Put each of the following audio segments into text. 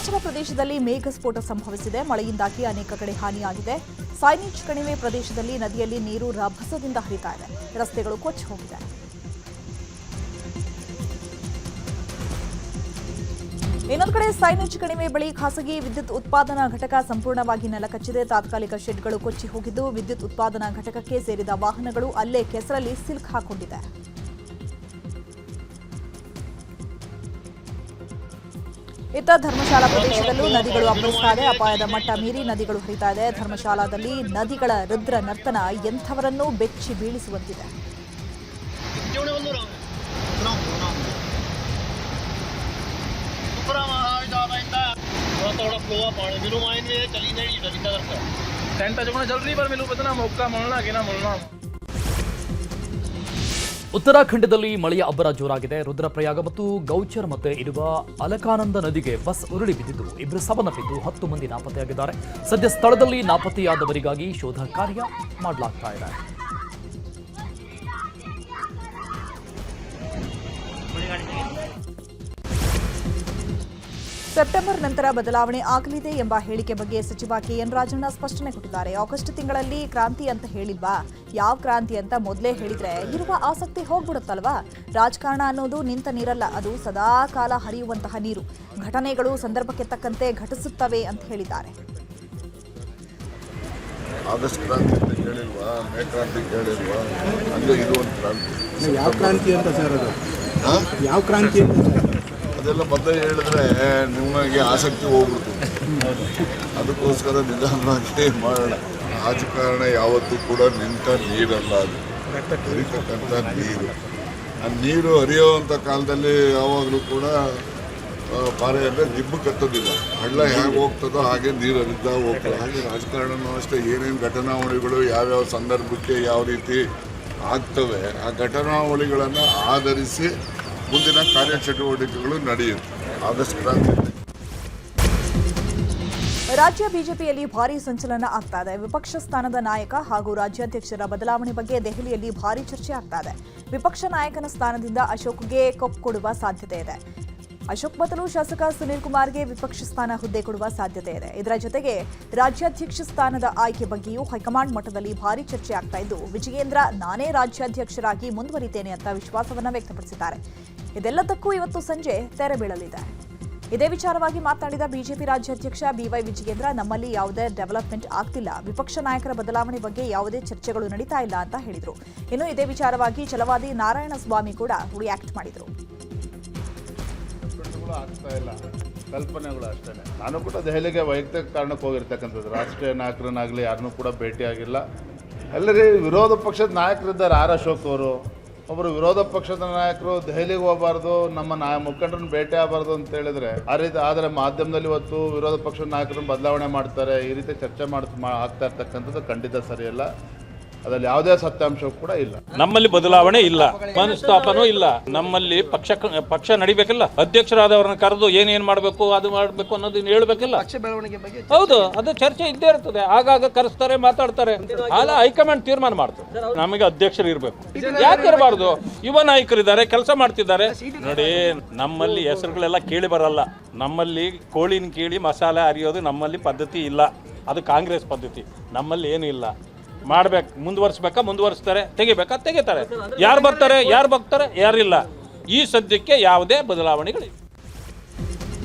ಹಿಮಾಚಲ ಪ್ರದೇಶದಲ್ಲಿ ಮೇಘಸ್ಫೋಟ ಸಂಭವಿಸಿದೆ. ಮಳೆಯಿಂದಾಗಿ ಅನೇಕ ಕಡೆ ಹಾನಿಯಾಗಿದೆ. ಸೈನಿಚ್ ಕಣಿವೆ ಪ್ರದೇಶದಲ್ಲಿ ನದಿಯಲ್ಲಿ ನೀರು ರಭಸದಿಂದ ಹರಿತಾ ಇದೆ. ರಸ್ತೆಗಳು ಕೊಚ್ಚಿ ಹೋಗಿದೆ. ಇನ್ನೊಂದು ಕಡೆ ಸೈನಿಚ್ ಕಣಿವೆ ಬಳಿ ಖಾಸಗಿ ವಿದ್ಯುತ್ ಉತ್ಪಾದನಾ ಘಟಕ ಸಂಪೂರ್ಣವಾಗಿ ನೆಲಕಚ್ಚಿದೆ. ತಾತ್ಕಾಲಿಕ ಶೆಡ್ಗಳು ಕೊಚ್ಚಿ ಹೋಗಿದ್ದು ವಿದ್ಯುತ್ ಉತ್ಪಾದನಾ ಘಟಕಕ್ಕೆ ಸೇರಿದ ವಾಹನಗಳು ಅಲ್ಲೇ ಕೆಸರಲ್ಲಿ ಸಿಲುಕಿಕೊಂಡಿದೆ. ಇತ್ತ ಧರ್ಮಶಾಲಾ ಪ್ರದೇಶದಲ್ಲೂ ನದಿಗಳು ಅಬ್ಬರಿಸ್ತಾ ಇದೆ. ಅಪಾಯದ ಮಟ್ಟ ಮೀರಿ ನದಿಗಳು ಹರಿತಾ ಇದೆ. ಧರ್ಮಶಾಲಾದಲ್ಲಿ ನದಿಗಳ ರುದ್ರ ನರ್ತನ ಎಂಥವರನ್ನೂ ಬೆಚ್ಚಿ ಬೀಳಿಸುವಂತಿದೆ. ಉತ್ತರಾಖಂಡದಲ್ಲಿ ಮಳೆಯ ಅಬ್ಬರ ಜೋರಾಗಿದೆ. ರುದ್ರಪ್ರಯಾಗ ಮತ್ತು ಗೌಚರ್ ಮಧ್ಯೆ ಇರುವ ಅಲಕಾನಂದ ನದಿಗೆ ಬಸ್ ಉರುಳಿ ಬಿದ್ದಿದ್ದು 2 ಸಾವನ್ನಪ್ಪಿದ್ದು 10 ಮಂದಿ ನಾಪತ್ತೆಯಾಗಿದ್ದಾರೆ. ಸದ್ಯ ಸ್ಥಳದಲ್ಲಿ ನಾಪತ್ತೆಯಾದವರಿಗಾಗಿ ಶೋಧ ಕಾರ್ಯ ಮಾಡಲಾಗ್ತಾ ಇದೆ. ಸೆಪ್ಟೆಂಬರ್ ನಂತರ ಬದಲಾವಣೆ ಆಗಲಿದೆ ಎಂಬ ಹೇಳಿಕೆ ಬಗ್ಗೆ ಸಚಿವ ಕೆಎನ್ ರಾಜಣ್ಣ ಸ್ಪಷ್ಟನೆ ಕೊಟ್ಟಿದ್ದಾರೆ. ಆಗಸ್ಟ್ ತಿಂಗಳಲ್ಲಿ ಕ್ರಾಂತಿ ಅಂತ ಹೇಳಿಲ್ವಾ? ಯಾವ ಕ್ರಾಂತಿ ಅಂತ ಮೊದಲೇ ಹೇಳಿದ್ರೆ ಇರುವ ಆಸಕ್ತಿ ಹೋಗ್ಬಿಡುತ್ತಲ್ವಾ? ರಾಜಕಾರಣ ಅನ್ನೋದು ನಿಂತ ನೀರಲ್ಲ, ಅದು ಸದಾ ಕಾಲ ಹರಿಯುವಂತಹ ನೀರು. ಘಟನೆಗಳು ಸಂದರ್ಭಕ್ಕೆ ತಕ್ಕಂತೆ ಘಟಿಸುತ್ತವೆ ಅಂತ ಹೇಳಿದ್ದಾರೆ. ಆಗಸ್ಟ್ ಕ್ರಾಂತಿ ಅಂತ ಹೇಳಿಲ್ವಾ? ಮೇ ಕ್ರಾಂತಿ ಹೇಳಿಲ್ವಾ? ಅಂದ್ರೆ ಇದು ಒಂದು ಕ್ರಾಂತಿ. ಯಾವ ಕ್ರಾಂತಿ ಅಂತ ಸರ್ ಅದು? ಯಾವ ಕ್ರಾಂತಿ ಅಂತ ಅದೆಲ್ಲ ಮೊದಲೇ ಹೇಳಿದ್ರೆ ನಿಮಗೆ ಆಸಕ್ತಿ ಹೋಗ್ಬಿಡ್ತು. ಅದಕ್ಕೋಸ್ಕರ ನಿಧಾನವಾಗಿ ಮಾಡೋಣ. ರಾಜಕಾರಣ ಯಾವತ್ತೂ ಕೂಡ ನಿಂತ ನೀರಲ್ಲ, ಅದು ಹರಿತಕ್ಕಂಥ ನೀರು. ಆ ನೀರು ಹರಿಯುವಂಥ ಕಾಲದಲ್ಲಿ ಯಾವಾಗಲೂ ಕೂಡ ಪಾರೆ ಅಂದರೆ ದಿಬ್ಬು ಕತ್ತೋದಿಲ್ಲ. ಹಳ್ಳ ಹೇಗೆ ಹೋಗ್ತದೋ ಹಾಗೆ ನೀರು ಹರಿತಾ ಹೋಗ್ತದೆ. ಹಾಗೆ ರಾಜಕಾರಣನೂ ಅಷ್ಟೇ, ಏನೇನು ಘಟನಾವಳಿಗಳು ಯಾವ್ಯಾವ ಸಂದರ್ಭಕ್ಕೆ ಯಾವ ರೀತಿ ಆಗ್ತವೆ ಆ ಘಟನಾವಳಿಗಳನ್ನು ಆಧರಿಸಿ ಮುಂದಿನ ಕಾರ್ಯಚಟುವಟಿಕೆಗಳು ನಡೆಯುತ್ತೆ. ಆಗಸ್ಟ್ ಕ್ರಾಂತಿ. ರಾಜ್ಯ ಬಿಜೆಪಿಯಲ್ಲಿ ಭಾರೀ ಸಂಚಲನ ಆಗ್ತಾ ಇದೆ. ವಿಪಕ್ಷ ಸ್ಥಾನದ ನಾಯಕ ಹಾಗೂ ರಾಜ್ಯಾಧ್ಯಕ್ಷರ ಬದಲಾವಣೆ ಬಗ್ಗೆ ದೆಹಲಿಯಲ್ಲಿ ಭಾರೀ ಚರ್ಚೆ ಆಗ್ತಾ ಇದೆ. ವಿಪಕ್ಷ ನಾಯಕನ ಸ್ಥಾನದಿಂದ ಅಶೋಕ್ಗೆ ಕಪ್ ಕೊಡುವ ಸಾಧ್ಯತೆ ಇದೆ. ಅಶೋಕ್ ಬದಲು ಶಾಸಕ ಸುನೀಲ್ ಕುಮಾರ್ಗೆ ವಿಪಕ್ಷ ಸ್ಥಾನ ಹುದ್ದೆ ಕೊಡುವ ಸಾಧ್ಯತೆ ಇದೆ. ಇದರ ಜೊತೆಗೆ ರಾಜ್ಯಾಧ್ಯಕ್ಷ ಸ್ಥಾನದ ಆಯ್ಕೆ ಬಗ್ಗೆಯೂ ಹೈಕಮಾಂಡ್ ಮಟ್ಟದಲ್ಲಿ ಭಾರೀ ಚರ್ಚೆ ಆಗ್ತಾ ಇದ್ದು, ವಿಜಯೇಂದ್ರ ನಾನೇ ರಾಜ್ಯಾಧ್ಯಕ್ಷರಾಗಿ ಮುಂದುವರಿತೇನೆ ಅಂತ ವಿಶ್ವಾಸವನ್ನ ವ್ಯಕ್ತಪಡಿಸಿದ್ದಾರೆ. ಇದೆಲ್ಲದಕ್ಕೂ ಇವತ್ತು ಸಂಜೆ ತೆರೆ ಬೀಳಲಿದೆ. ಇದೇ ವಿಚಾರವಾಗಿ ಮಾತನಾಡಿದ ಬಿಜೆಪಿ ರಾಜ್ಯಾಧ್ಯಕ್ಷ ಬಿವೈ ವಿಜಯೇಂದ್ರ, ನಮ್ಮಲ್ಲಿ ಯಾವುದೇ ಡೆವಲಪ್ಮೆಂಟ್ ಆಗ್ತಿಲ್ಲ, ವಿಪಕ್ಷ ನಾಯಕರ ಬದಲಾವಣೆ ಬಗ್ಗೆ ಯಾವುದೇ ಚರ್ಚೆಗಳು ನಡೀತಾ ಇಲ್ಲ ಅಂತ ಹೇಳಿದರು. ಇನ್ನು ಇದೇ ವಿಚಾರವಾಗಿ ಛಲವಾದಿ ನಾರಾಯಣಸ್ವಾಮಿ ಕೂಡ ರಿಯಾಕ್ಟ್ ಮಾಡಿದರು. ಆಗ್ತಾ ಇಲ್ಲ, ಕಲ್ಪನೆಗಳು ಅಷ್ಟೇ. ನಾನು ಕೂಡ ದೆಹಲಿಗೆ ವೈಯಕ್ತಿಕ ಕಾರಣಕ್ಕೆ ಹೋಗಿರ್ತಕ್ಕಂಥದ್ದು. ರಾಷ್ಟ್ರೀಯ ನಾಯಕರನ್ನಾಗಲಿ ಯಾರನ್ನೂ ಕೂಡ ಭೇಟಿಯಾಗಿಲ್ಲ. ಎಲ್ಲರೂ ವಿರೋಧ ಪಕ್ಷದ ನಾಯಕರಿದ್ದಾರೆ. ಆರ್ ಅಶೋಕ್ ಅವರು ಒಬ್ಬರು ವಿರೋಧ ಪಕ್ಷದ ನಾಯಕರು ದೆಹಲಿಗೆ ಹೋಗಬಾರ್ದು, ನಮ್ಮ ಮುಖಂಡರನ್ನು ಭೇಟಿ ಆಗಬಾರ್ದು ಅಂತ ಹೇಳಿದ್ರೆ ಆ ರೀತಿ. ಆದರೆ ಮಾಧ್ಯಮದಲ್ಲಿ ಇವತ್ತು ವಿರೋಧ ಪಕ್ಷದ ನಾಯಕರನ್ನು ಬದಲಾವಣೆ ಮಾಡ್ತಾರೆ, ಈ ರೀತಿ ಚರ್ಚೆ ಆಗ್ತಾ ಇರ್ತಕ್ಕಂಥದ್ದು ಖಂಡಿತ ಸರಿಯಲ್ಲ. ಅದರಲ್ಲಿ ಯಾವುದೇ ಸತ್ಯಾಂಶ ಕೂಡ ಇಲ್ಲ. ನಮ್ಮಲ್ಲಿ ಬದಲಾವಣೆ ಇಲ್ಲ, ಮನಸ್ತಾಪನೂ ಇಲ್ಲ. ನಮ್ಮಲ್ಲಿ ಪಕ್ಷ ನಡಿಬೇಕಲ್ಲ. ಅಧ್ಯಕ್ಷರಾದವ್ರನ್ನ ಕರೆದು ಏನೇನ್ ಮಾಡಬೇಕು ಅದು ಮಾಡಬೇಕು ಅನ್ನೋದನ್ನ ಹೇಳ್ಬೇಕಲ್ಲ. ಹೌದು, ಅದು ಚರ್ಚೆ ಇದ್ದೇ ಇರ್ತದೆ. ಆಗಾಗ ಕರೆಸ್ತಾರೆ, ಮಾತಾಡ್ತಾರೆ. ಆಗ ಹೈಕಮಾಂಡ್ ತೀರ್ಮಾನ ಮಾಡ್ತಾರೆ. ನಮಗೆ ಅಧ್ಯಕ್ಷರು ಇರಬೇಕು, ಯಾಕೆ ಇರಬಾರ್ದು? ಯುವ ನಾಯಕರಿದ್ದಾರೆ, ಕೆಲಸ ಮಾಡ್ತಿದ್ದಾರೆ. ನೋಡಿ, ನಮ್ಮಲ್ಲಿ ಹೆಸರುಗಳೆಲ್ಲ ಕೇಳಿ ಬರಲ್ಲ. ನಮ್ಮಲ್ಲಿ ಕೋಳಿನ ಕೇಳಿ ಮಸಾಲೆ ಅರಿಯೋದು ನಮ್ಮಲ್ಲಿ ಪದ್ಧತಿ ಇಲ್ಲ. ಅದು ಕಾಂಗ್ರೆಸ್ ಪದ್ಧತಿ. ನಮ್ಮಲ್ಲಿ ಏನು ಇಲ್ಲ. ಮಾಡ್ಬೇಕು, ಮುಂದುವರಿಸ್ತಾರೆ, ತೆಗಿತಾರೆ. ಯಾರು ಬರ್ತಾರೆ, ಯಾರಿಲ್ಲ. ಈ ಸದ್ಯಕ್ಕೆ ಯಾವುದೇ ಬದಲಾವಣೆಗಳಿಲ್ಲ.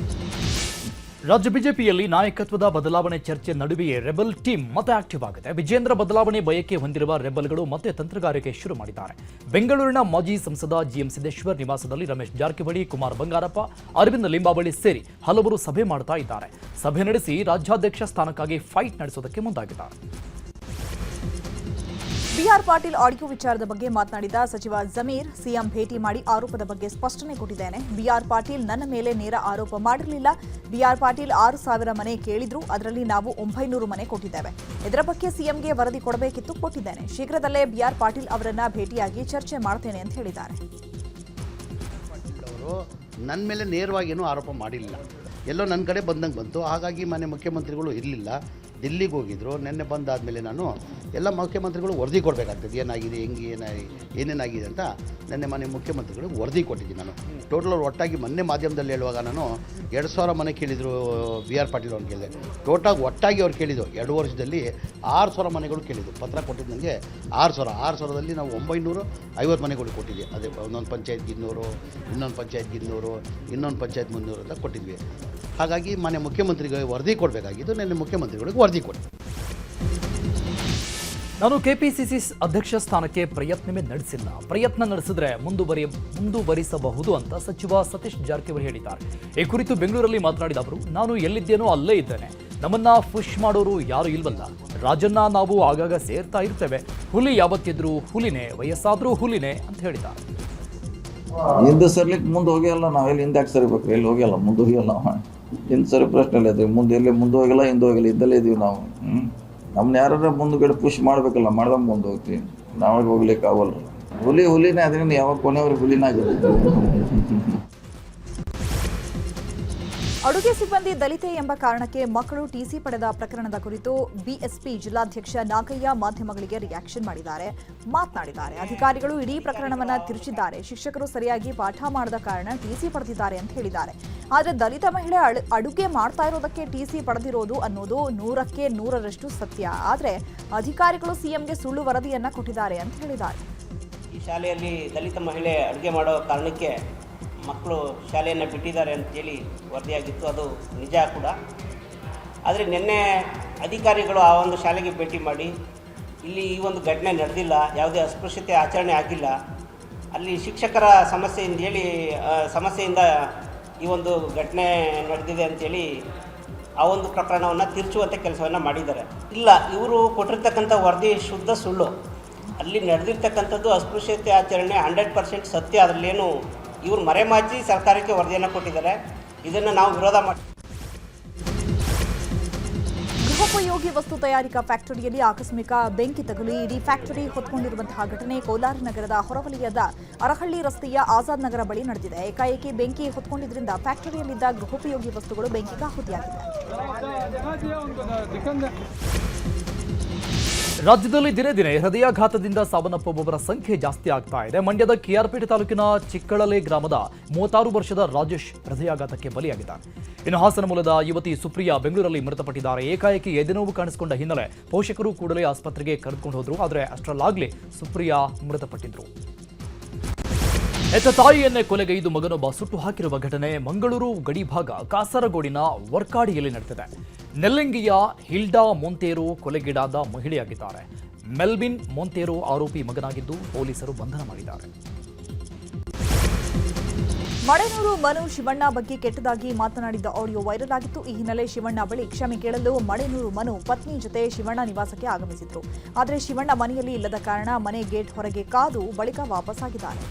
ರಾಜ್ಯ ಬಿಜೆಪಿಯಲ್ಲಿ ನಾಯಕತ್ವದ ಬದಲಾವಣೆ ಚರ್ಚೆ ನಡುವೆಯೇ ರೆಬಲ್ ಟೀಮ್ ಮತ್ತೆ ಆಕ್ಟಿವ್ ಆಗಿದೆ. ವಿಜೇಂದ್ರ ಬದಲಾವಣೆ ಬಯಕೆ ಹೊಂದಿರುವ ರೆಬಲ್ಗಳು ಮತ್ತೆ ತಂತ್ರಗಾರಿಕೆ ಶುರು ಮಾಡಿದ್ದಾರೆ. ಬೆಂಗಳೂರಿನ ಮಾಜಿ ಸಂಸದ ಜಿಎಂ ಸಿದ್ದೇಶ್ವರ್ ನಿವಾಸದಲ್ಲಿ ರಮೇಶ್ ಜಾರಕಿಹೊಳಿ, ಕುಮಾರ್ ಬಂಗಾರಪ್ಪ, ಅರವಿಂದ ಲಿಂಬಾವಳಿ ಸೇರಿ ಹಲವರು ಸಭೆ ಮಾಡ್ತಾ ಇದ್ದಾರೆ. ಸಭೆ ನಡೆಸಿ ರಾಜ್ಯಾಧ್ಯಕ್ಷ ಸ್ಥಾನಕ್ಕಾಗಿ ಫೈಟ್ ನಡೆಸೋದಕ್ಕೆ ಮುಂದಾಗಿದ್ದಾರೆ. ಬಿಆರ್ ಪಾಟೀಲ್ ಆಡಿಯೋ ವಿಚಾರದ ಬಗ್ಗೆ ಮಾತನಾಡಿದ ಸಚಿವ ಜಮೀರ್, ಸಿಎಂ ಭೇಟಿ ಮಾಡಿ ಆರೋಪದ ಬಗ್ಗೆ ಸ್ಪಷ್ಟನೆ ಕೊಟ್ಟಿದ್ದೇನೆ. ಬಿಆರ್ ಪಾಟೀಲ್ ನನ್ನ ಮೇಲೆ ನೇರ ಆರೋಪ ಮಾಡಿರಲಿಲ್ಲ. ಬಿಆರ್ ಪಾಟೀಲ್ 6,000 ಮನೆ ಕೇಳಿದ್ರು, ಅದರಲ್ಲಿ ನಾವು 900 ಮನೆ ಕೊಟ್ಟಿದ್ದೇವೆ. ಇದರ ಬಗ್ಗೆ ಸಿಎಂಗೆ ವರದಿ ಕೊಡಬೇಕಿತ್ತು, ಕೊಟ್ಟಿದ್ದೇನೆ. ಶೀಘ್ರದಲ್ಲೇ ಬಿಆರ್ ಪಾಟೀಲ್ ಅವರನ್ನ ಭೇಟಿಯಾಗಿ ಚರ್ಚೆ ಮಾಡ್ತೇನೆ ಅಂತ ಹೇಳಿದ್ದಾರೆ. ನನ್ನ ಮೇಲೆ ನೇರವಾಗಿ ಏನೂ ಆರೋಪ ಮಾಡಿಲ್ಲ. ಎಲ್ಲೋ ನನ್ನ ಕಡೆ ಬಂದಂಗೆ ಬಂತು. ಹಾಗಾಗಿ ಮಾನ್ಯ ಮುಖ್ಯಮಂತ್ರಿಗಳು ಇರಲಿಲ್ಲ, ದಿಲ್ಲಿಗೆ ಹೋಗಿದ್ರು. ನಿನ್ನೆ ಬಂದಾದಮೇಲೆ ನಾನು ಎಲ್ಲ ಮುಖ್ಯಮಂತ್ರಿಗಳು ವರದಿ ಕೊಡಬೇಕಾಗ್ತದೆ, ಏನಾಗಿದೆ ಹೆಂಗೆ ಏನೇನಾಗಿದೆ ಅಂತ ನಿನ್ನೆ ಮನೆ ಮುಖ್ಯಮಂತ್ರಿಗಳಿಗೆ ವರದಿ ಕೊಟ್ಟಿದ್ದೀನಿ ನಾನು. ಟೋಟಲ್ ಅವ್ರು ಒಟ್ಟಾಗಿ ಮೊನ್ನೆ ಮಾಧ್ಯಮದಲ್ಲಿ ಹೇಳುವಾಗ ನಾನು 2,000 ಮನೆ ಕೇಳಿದರು, ಬಿ ಆರ್ ಪಾಟೀಲ್ ಅವ್ರು ಕೇಳಿದೆ. ಒಟ್ಟಾಗಿ ಅವ್ರು ಕೇಳಿದ್ದು 2 ವರ್ಷದಲ್ಲಿ 6,000 ಮನೆಗಳು ಕೇಳಿದ್ದು. ಪತ್ರ ಕೊಟ್ಟಿದ್ದು ನನಗೆ 6,000ದಲ್ಲಿ ನಾವು 950 ಮನೆಗಳು ಕೊಟ್ಟಿದ್ವಿ. ಅದೇ ಒಂದೊಂದು ಪಂಚಾಯತ್ಗೆ 200, ಇನ್ನೊಂದು ಪಂಚಾಯತ್ಗೆ 200, ಇನ್ನೊಂದು ಪಂಚಾಯತ್ 300 ಅಂತ ಕೊಟ್ಟಿದ್ವಿ. ಹಾಗಾಗಿ ಮನೆ ಮುಖ್ಯಮಂತ್ರಿಗೆ ವರದಿ ಕೊಡಬೇಕಾಗಿದ್ದು, ನಿನ್ನೆ ಮುಖ್ಯಮಂತ್ರಿಗಳಿಗೆ ವರದಿ ಕೊಡಿ. ನಾನು ಕೆಪಿಸಿಸಿ ಅಧ್ಯಕ್ಷ ಸ್ಥಾನಕ್ಕೆ ಪ್ರಯತ್ನವೇ ನಡೆಸಿಲ್ಲ. ಪ್ರಯತ್ನ ನಡೆಸಿದ್ರೆ ಮುಂದುವರಿಸಬಹುದು ಅಂತ ಸಚಿವ ಸತೀಶ್ ಜಾರಕಿಹೊಳಿ ಹೇಳಿದ್ದಾರೆ. ಈ ಕುರಿತು ಬೆಂಗಳೂರಲ್ಲಿ ಮಾತನಾಡಿದ ಅವರು, ನಾನು ಎಲ್ಲಿದ್ದೇನೋ ಅಲ್ಲೇ ಇದ್ದೇನೆ. ನಮ್ಮನ್ನ ಪುಷ್ ಮಾಡೋರು ಯಾರು ಇಲ್ವಲ್ಲ. ರಾಜನ್ನ ನಾವು ಆಗಾಗ ಸೇರ್ತಾ ಇರ್ತೇವೆ. ಹುಲಿ ಯಾವತ್ತಿದ್ರು ಹುಲಿನೇ, ವಯಸ್ಸಾದ್ರೂ ಹುಲಿನೇ ಅಂತ ಹೇಳಿದ್ದಾರೆ. ಹಿಂದೆ ಸರ್ಲಿಕ್ಕೆ ಮುಂದೆ ಹೋಗಿಲ್ಲ. ನಾವೆಲ್ಲಿ ಹಿಂದೆ ಯಾಕೆ ಸರಿಬೇಕು? ಎಲ್ಲಿ ಹೋಗಿಲ್ಲ, ಮುಂದೆ ಹೋಗಿಲ್ಲ. ಹಿಂದೆ ಸರಿ ಪ್ರಶ್ನೆ ಇಲ್ಲ. ಇದು ಮುಂದೆ ಎಲ್ಲಿ ಮುಂದೆ ಹೋಗಿಲ್ಲ, ಹಿಂದೆ ಹೋಗಿಲ್ಲ, ಇದ್ದಲ್ಲೇ ಇದೀವಿ ನಾವು. ನಮ್ಮನ್ನ ಯಾರು ಮುಂದುಗಡೆ ಪುಷ್ ಮಾಡಬೇಕಲ್ಲ, ಮಾಡ್ದಂಗೆ ಮುಂದೆ ಹೋಗ್ತೀವಿ. ನಾವಾಗ ಹೋಗ್ಲಿಕ್ಕೆ ಆಗಲ್ಲ. ಹುಲಿನೇ ಅದರಿಂದ ಯಾವಾಗ ಕೊನೆಯವ್ರಿಗೆ ಹುಲಿನಾಗಿರುತ್ತೆ. ಅಡುಗೆ ಸಿಬ್ಬಂದಿ ದಲಿತೆ ಎಂಬ ಕಾರಣಕ್ಕೆ ಮಕ್ಕಳು ಟಿಸಿ ಪಡೆದ ಪ್ರಕರಣದ ಕುರಿತು ಬಿಎಸ್ಪಿ ಜಿಲ್ಲಾಧ್ಯಕ್ಷ ನಾಗಯ್ಯ ಮಾಧ್ಯಮಗಳಿಗೆ ರಿಯಾಕ್ಷನ್ ಮಾತನಾಡಿದ್ದಾರೆ. ಅಧಿಕಾರಿಗಳು ಇಡೀ ಪ್ರಕರಣವನ್ನ ತಿರುಚಿದ್ದಾರೆ. ಶಿಕ್ಷಕರು ಸರಿಯಾಗಿ ಪಾಠ ಮಾಡದ ಕಾರಣ ಟಿಸಿ ಪಡೆದಿದ್ದಾರೆ ಅಂತ ಹೇಳಿದ್ದಾರೆ. ಆದರೆ ದಲಿತ ಮಹಿಳೆ ಅಡುಗೆ ಮಾಡ್ತಾ ಇರೋದಕ್ಕೆ ಟಿಸಿ ಪಡೆದಿರೋದು ಅನ್ನೋದು 100ಕ್ಕೆ 100ರಷ್ಟು ಸತ್ಯ. ಆದರೆ ಅಧಿಕಾರಿಗಳು ಸಿಎಂಗೆ ಸುಳ್ಳು ವರದಿಯನ್ನ ಕೊಟ್ಟಿದ್ದಾರೆ ಅಂತ ಹೇಳಿದ್ದಾರೆ. ಈ ಶಾಲೆಯಲ್ಲಿ ದಲಿತ ಮಹಿಳೆ ಅಡುಗೆ ಮಾಡೋ ಕಾರಣಕ್ಕೆ ಮಕ್ಕಳು ಶಾಲೆಯನ್ನು ಬಿಟ್ಟಿದ್ದಾರೆ ಅಂತೇಳಿ ವರದಿಯಾಗಿತ್ತು. ಅದು ನಿಜ ಕೂಡ. ಆದರೆ ನಿನ್ನೆ ಅಧಿಕಾರಿಗಳು ಆ ಒಂದು ಶಾಲೆಗೆ ಭೇಟಿ ಮಾಡಿ, ಇಲ್ಲಿ ಈ ಒಂದು ಘಟನೆ ನಡೆದಿಲ್ಲ, ಯಾವುದೇ ಅಸ್ಪೃಶ್ಯತೆ ಆಚರಣೆ ಆಗಿಲ್ಲ, ಅಲ್ಲಿ ಶಿಕ್ಷಕರ ಸಮಸ್ಯೆಯಿಂದ ಈ ಒಂದು ಘಟನೆ ನಡೆದಿದೆ ಅಂತೇಳಿ ಆ ಒಂದು ಪ್ರಕರಣವನ್ನು ತಿರುಚುವಂಥ ಕೆಲಸವನ್ನು ಮಾಡಿದ್ದಾರೆ. ಇಲ್ಲ, ಇವರು ಕೊಟ್ಟಿರ್ತಕ್ಕಂಥ ವರದಿ ಶುದ್ಧ ಸುಳ್ಳು. ಅಲ್ಲಿ ನಡೆದಿರ್ತಕ್ಕಂಥದ್ದು ಅಸ್ಪೃಶ್ಯತೆ ಆಚರಣೆ 100% ಸತ್ಯ. ಅದರಲ್ಲೇನು ಇವರು ಮರೆಮಾಚಿ ಸರ್ಕಾರಕ್ಕೆ ವರದಿಯನ್ನು ಕೊಟ್ಟಿದ್ದಾರೆ. ಇದನ್ನು ನಾವು ವಿರೋಧ ಮಾಡಿ. ಗೃಹೋಪಯೋಗಿ ವಸ್ತು ತಯಾರಿಕಾ ಫ್ಯಾಕ್ಟರಿಯಲ್ಲಿ ಆಕಸ್ಮಿಕ ಬೆಂಕಿ ತಗುಲಿ ಇಡೀ ಫ್ಯಾಕ್ಟರಿ ಹೊತ್ಕೊಂಡಿರುವಂತಹ ಘಟನೆ ಕೋಲಾರ ನಗರದ ಹೊರವಲಯದ ಅರಹಳ್ಳಿ ರಸ್ತೆಯ ಆಜಾದ್ ನಗರ ಬಳಿ ನಡೆದಿದೆ. ಏಕಾಏಕಿ ಬೆಂಕಿ ಹೊತ್ಕೊಂಡಿದ್ದರಿಂದ ಫ್ಯಾಕ್ಟರಿಯಲ್ಲಿದ್ದ ಗೃಹೋಪಯೋಗಿ ವಸ್ತುಗಳು ಬೆಂಕಿಗೆ ಆಹುತಿಯಾಗಿದೆ. ರಾಜ್ಯದಲ್ಲಿ ದಿನೇ ದಿನೇ ಹೃದಯಾಘಾತದಿಂದ ಸಾವನ್ನಪ್ಪುವವರ ಸಂಖ್ಯೆ ಜಾಸ್ತಿ ಆಗ್ತಾ ಇದೆ. ಮಂಡ್ಯದ ಕೆಆರ್ಪೇಟೆ ತಾಲೂಕಿನ ಚಿಕ್ಕಳಲೆ ಗ್ರಾಮದ 36 ವರ್ಷದ ರಾಜೇಶ್ ಹೃದಯಾಘಾತಕ್ಕೆ ಬಲಿಯಾಗಿದ್ದಾರೆ. ಇನ್ನು ಹಾಸನ ಮೂಲದ ಯುವತಿ ಸುಪ್ರಿಯಾ ಬೆಂಗಳೂರಲ್ಲಿ ಮೃತಪಟ್ಟಿದ್ದಾರೆ. ಏಕಾಏಕಿ ಎದೆನೋವು ಕಾಣಿಸಿಕೊಂಡ ಹಿನ್ನೆಲೆ ಪೋಷಕರು ಕೂಡಲೇ ಆಸ್ಪತ್ರೆಗೆ ಕರೆದುಕೊಂಡು ಹೋದ್ರು. ಆದರೆ ಅಷ್ಟರಲ್ಲಾಗಲೇ ಸುಪ್ರಿಯಾ ಮೃತಪಟ್ಟಿದ್ರು. ಹೆತ್ತ ತಾಯಿಯನ್ನೇ ಕೊಲೆಗೈದು ಮಗನೊಬ್ಬ ಸುಟ್ಟು ಹಾಕಿರುವ ಘಟನೆ ಮಂಗಳೂರು ಗಡಿಭಾಗ ಕಾಸರಗೋಡಿನ ವರ್ಕಾಡಿಯಲ್ಲಿ ನಡೆದಿದೆ. ನೆಲ್ಲಂಗಿಯ ಹಿಲ್ಡಾ ಮೊಂತೇರು ಕೊಲೆಗೀಡಾದ ಮಹಿಳೆಯಾಗಿದ್ದಾರೆ. ಮೆಲ್ವಿನ್ ಮೊಂತೇರು ಆರೋಪಿ ಮಗನಾಗಿದ್ದು ಪೊಲೀಸರು ಬಂಧನ ಮಾಡಿದ್ದಾರೆ. ಮಡೆನೂರು ಮನು ಶಿವಣ್ಣ ಬಗ್ಗೆ ಕೆಟ್ಟದಾಗಿ ಮಾತನಾಡಿದ್ದ ಆಡಿಯೋ ವೈರಲ್ ಆಗಿತ್ತು. ಈ ಹಿನ್ನೆಲೆ ಶಿವಣ್ಣ ಬಳಿ ಕ್ಷಮೆ ಕೇಳಲು ಮಡೆನೂರು ಮನು ಪತ್ನಿ ಜೊತೆ ಶಿವಣ್ಣ ನಿವಾಸಕ್ಕೆ ಆಗಮಿಸಿದ್ರು. ಆದರೆ ಶಿವಣ್ಣ ಮನೆಯಲ್ಲಿ ಇಲ್ಲದ ಕಾರಣ ಮನೆ ಗೇಟ್ ಹೊರಗೆ ಕಾದು ಬಳಿಕ ವಾಪಸ್ಸಾಗಿದ್ದಾರೆ.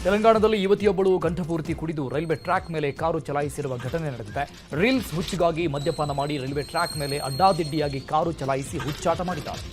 ತೆಲಂಗಾಣದಲ್ಲಿ ಯುವತಿಯೊಬ್ಬಳು ಕಂಠಪೂರ್ತಿ ಕುಡಿದು ರೈಲ್ವೆ ಟ್ರ್ಯಾಕ್ ಮೇಲೆ ಕಾರು ಚಲಾಯಿಸಿರುವ ಘಟನೆ ನಡೆದಿದೆ. ರೀಲ್ಸ್ ಹುಚ್ಚಿಗಾಗಿ ಮದ್ಯಪಾನ ಮಾಡಿ ರೈಲ್ವೆ ಟ್ರ್ಯಾಕ್ ಮೇಲೆ ಅಡ್ಡಾದಿಡ್ಡಿಯಾಗಿ ಕಾರು ಚಲಾಯಿಸಿ ಹುಚ್ಚಾಟ ಮಾಡಿದ್ದಾರೆ.